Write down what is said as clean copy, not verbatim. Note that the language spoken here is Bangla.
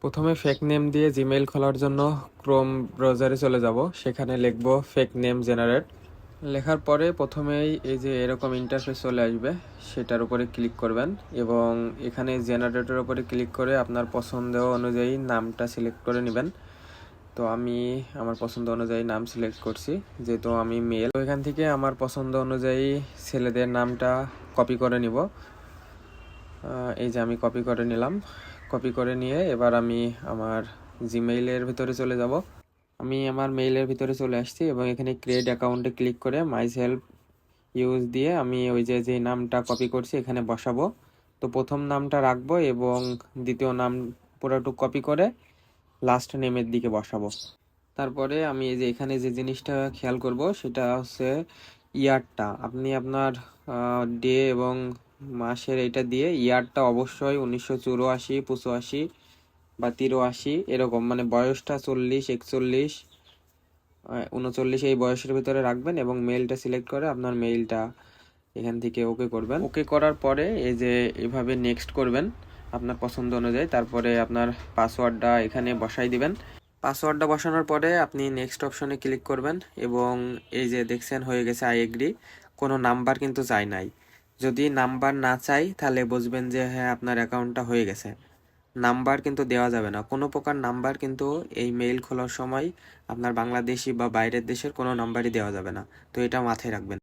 প্রথমে ফেক নেম দিয়ে জিমেইল খোলার জন্য ক্রোম ব্রাউজারে চলে যাব। সেখানে লিখব ফেক নেম জেনারেট। লেখার পরে প্রথমেই এই যে এরকম ইন্টারফেস চলে আসবে, সেটার উপরে ক্লিক করবেন এবং এখানে জেনারেটরের উপরে ক্লিক করে আপনার পছন্দ অনুযায়ী নামটা সিলেক্ট করে নেবেন। তো আমি আমার পছন্দ অনুযায়ী নাম সিলেক্ট করছি, যেহেতু আমি মেল। তো এখান থেকে আমার পছন্দ অনুযায়ী ছেলেদের নামটা কপি করে নিব। এই যে আমি কপি করে নিলাম। কপি করে নিয়ে এবার আমি আমার জিমেইলের ভিতরে চলে যাব। আমি আমার মেইলের ভিতরে চলে আসছি এবং এখানে ক্রিয়েট অ্যাকাউন্টে ক্লিক করে মাই সেলফ ইউজ দিয়ে আমি ওই যে নামটা কপি করছি এখানে বসাবো। তো প্রথম নামটা রাখবো এবং দ্বিতীয় নাম পুরোটুক কপি করে লাস্ট নেমের দিকে বসাবো। তারপরে আমি এই যে এখানে যে জিনিসটা খেয়াল করব সেটা হচ্ছে ইয়ারটা। আপনি আপনার ডে এবং মাসের এটা দিয়ে ইয়ারটা অবশ্যই 1984, 85 বা 83 এরকম, মানে বয়সটা 40, 41, 39 এই বয়সের ভিতরে রাখবেন এবং মেইলটা সিলেক্ট করে আপনার মেইলটা এখান থেকে ওকে করবেন। ওকে করার পরে এই যে এভাবে নেক্সট করবেন আপনার পছন্দ অনুযায়ী। তারপরে আপনার পাসওয়ার্ডটা এখানে বসাই দিবেন। পাসওয়ার্ডটা বসানোর পরে আপনি নেক্সট অপশনে ক্লিক করবেন এবং এই যে দেখছেন হয়ে গেছে আই এগ্রি। কোনো নাম্বার কিন্তু চাই নাই। যদি নাম্বার না চাই তাহলে বুঝবেন যে হ্যাঁ আপনার অ্যাকাউন্টটা হয়ে গেছে। নাম্বার কিন্তু দেওয়া যাবে না, কোনো প্রকার নাম্বার কিন্তু এই মেইল খোলার সময় আপনার বাংলাদেশি বা বাইরের দেশের কোনো নাম্বারই দেওয়া যাবে না। তো এটা মাথায় রাখবেন।